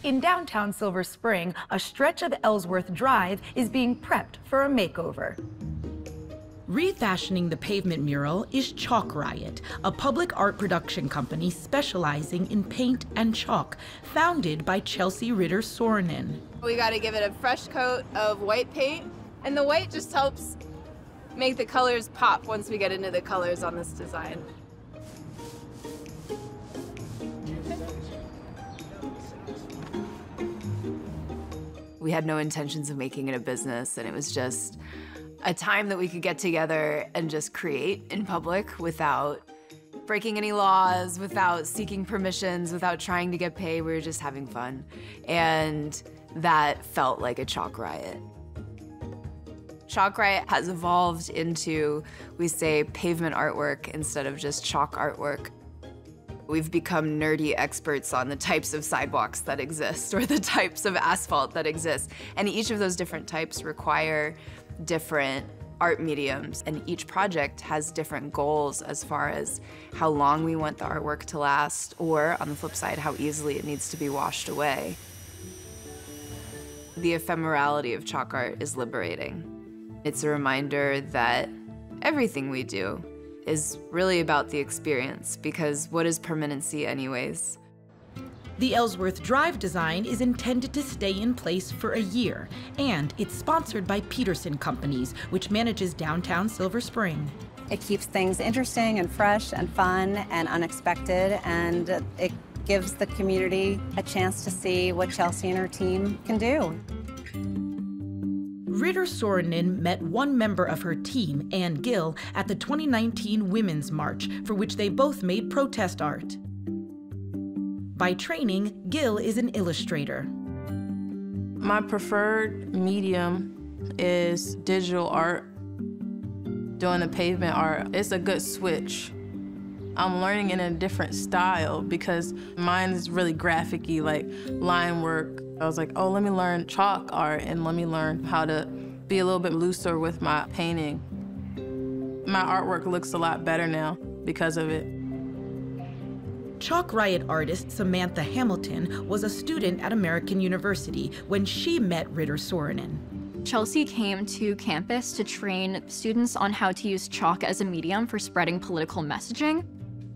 In downtown Silver Spring, a stretch of Ellsworth Drive is being prepped for a makeover. Refashioning the pavement mural is Chalk Riot, a public art production company specializing in paint and chalk, founded by Chelsea Ritter Sorensen. We got to give it a fresh coat of white paint, and the white just helps make the colors pop once we get into the colors on this design. We had no intentions of making it a business, and it was just a time that we could get together and just create in public without breaking any laws, without seeking permissions, without trying to get paid. We were just having fun. And that felt like a Chalk Riot. Chalk Riot has evolved into, we say, pavement artwork instead of just chalk artwork. We've become nerdy experts on the types of sidewalks that exist or the types of asphalt that exist. And each of those different types require different art mediums, and each project has different goals as far as how long we want the artwork to last, or on the flip side, how easily it needs to be washed away. The ephemerality of chalk art is liberating. It's a reminder that everything we do is really about the experience, because what is permanency anyways? The Ellsworth Drive design is intended to stay in place for a year, and it's sponsored by Peterson Companies, which manages downtown Silver Spring. It keeps things interesting and fresh and fun and unexpected, and it gives the community a chance to see what Chelsea and her team can do. Ritter Sorensen met one member of her team, Ann Gill, at the 2019 Women's March, for which they both made protest art. By training, Gill is an illustrator. My preferred medium is digital art. Doing the pavement art, it's a good switch. I'm learning in a different style because mine is really graphic-y, like line work. I was like, oh, let me learn chalk art and let me learn how to be a little bit looser with my painting. My artwork looks a lot better now because of it. Chalk Riot artist Samantha Hamilton was a student at American University when she met Ritter Sorensen. Chelsea came to campus to train students on how to use chalk as a medium for spreading political messaging.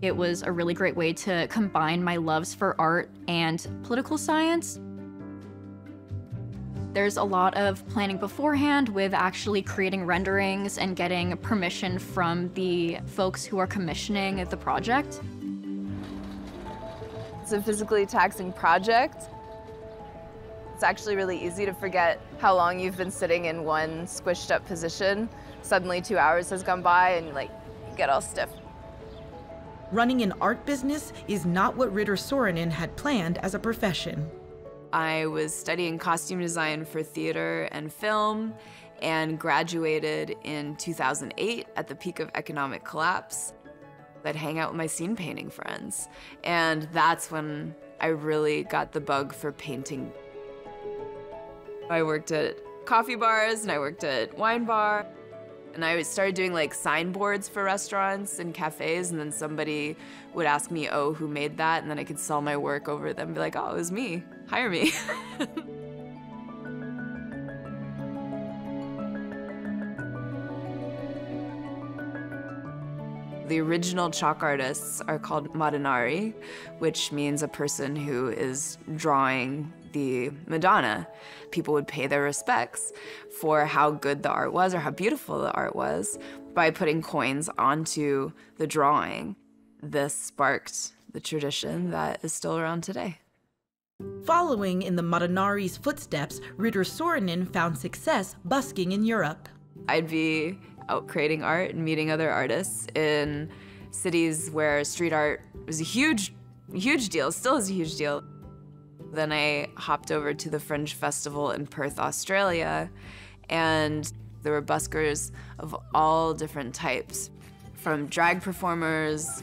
It was a really great way to combine my loves for art and political science. There's a lot of planning beforehand with actually creating renderings and getting permission from the folks who are commissioning the project. It's a physically taxing project. It's actually really easy to forget how long you've been sitting in one squished up position. Suddenly 2 hours has gone by and you get all stiff. Running an art business is not what Ritter Sorensen had planned as a profession. I was studying costume design for theater and film and graduated in 2008 at the peak of economic collapse. I'd hang out with my scene painting friends. And that's when I really got the bug for painting. I worked at coffee bars and I worked at wine bar. And I started doing signboards for restaurants and cafes, and then somebody would ask me, oh, who made that? And then I could sell my work over them and be like, oh, it was me, hire me. The original chalk artists are called Madonnari, which means a person who is drawing the Madonna. People would pay their respects for how good the art was or how beautiful the art was by putting coins onto the drawing. This sparked the tradition that is still around today. Following in the Madonnari's footsteps, Ritter Sorensen found success busking in Europe. I'd be out creating art and meeting other artists in cities where street art was a huge deal, still is a huge deal. Then I hopped over to the Fringe Festival in Perth, Australia, and there were buskers of all different types, from drag performers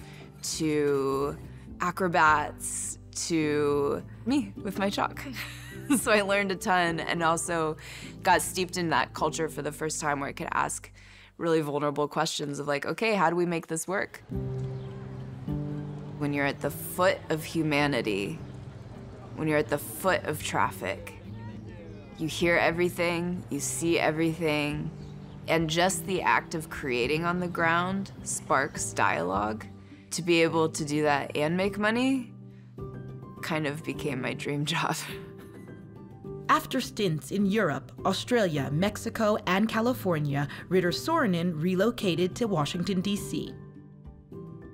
to acrobats to me with my chalk. So I learned a ton and also got steeped in that culture for the first time where I could ask really vulnerable questions of okay, how do we make this work? When you're at the foot of humanity, when you're at the foot of traffic. You hear everything, you see everything, and just the act of creating on the ground sparks dialogue. To be able to do that and make money kind of became my dream job. After stints in Europe, Australia, Mexico, and California, Ritter-Saarinen relocated to Washington, D.C.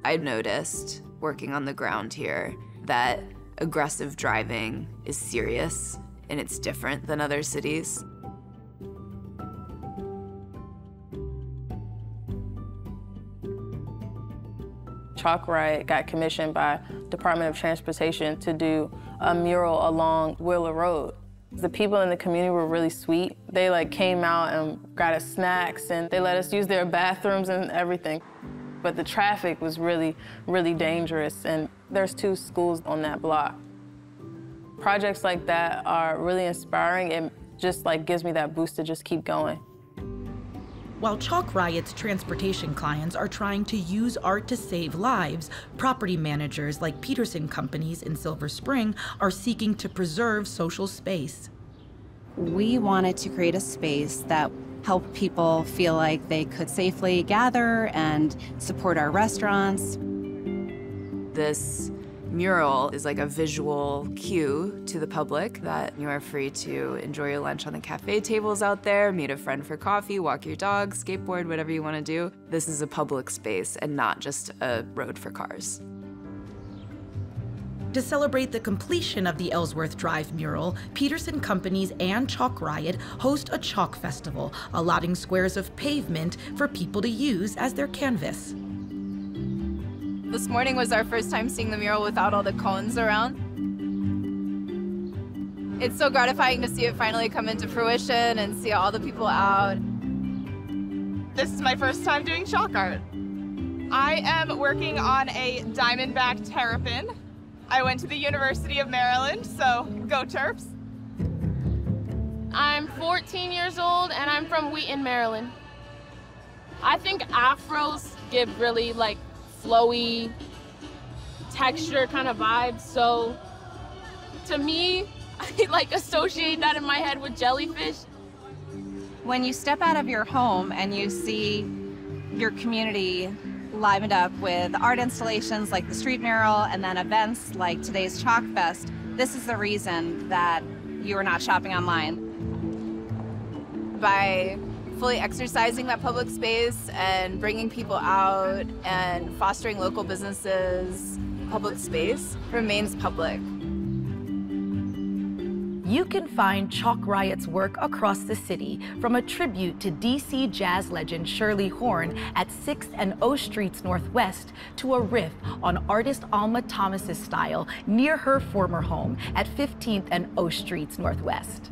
I noticed, working on the ground here, that aggressive driving is serious and it's different than other cities. Chalk Riot got commissioned by Department of Transportation to do a mural along Wheeler Road. The people in the community were really sweet. They came out and got us snacks, and they let us use their bathrooms and everything. But the traffic was really, really dangerous, and there's 2 schools on that block. Projects like that are really inspiring. It just gives me that boost to just keep going. While Chalk Riot's transportation clients are trying to use art to save lives, property managers like Peterson Companies in Silver Spring are seeking to preserve social space. We wanted to create a space that helped people feel like they could safely gather and support our restaurants. This mural is like a visual cue to the public that you are free to enjoy your lunch on the cafe tables out there, meet a friend for coffee, walk your dog, skateboard, whatever you want to do. This is a public space and not just a road for cars. To celebrate the completion of the Ellsworth Drive mural, Peterson Companies and Chalk Riot host a chalk festival, allotting squares of pavement for people to use as their canvas. This morning was our first time seeing the mural without all the cones around. It's so gratifying to see it finally come into fruition and see all the people out. This is my first time doing chalk art. I am working on a diamondback terrapin. I went to the University of Maryland, so go Terps. I'm 14 years old and I'm from Wheaton, Maryland. I think afros give really flowy texture kind of vibes, so to me, I associate that in my head with jellyfish. When you step out of your home and you see your community livened up with art installations like the street mural and then events like today's Chalk Fest, this is the reason that you are not shopping online. By fully exercising that public space and bringing people out and fostering local businesses, public space remains public. You can find Chalk Riot's work across the city, from a tribute to DC jazz legend Shirley Horn at 6th and O Streets Northwest to a riff on artist Alma Thomas's style near her former home at 15th and O Streets Northwest.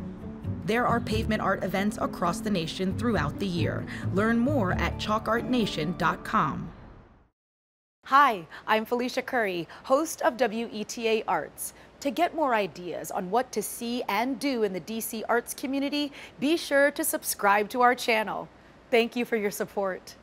There are pavement art events across the nation throughout the year. Learn more at chalkartnation.com. Hi, I'm Felicia Curry, host of WETA Arts. To get more ideas on what to see and do in the DC arts community, be sure to subscribe to our channel. Thank you for your support.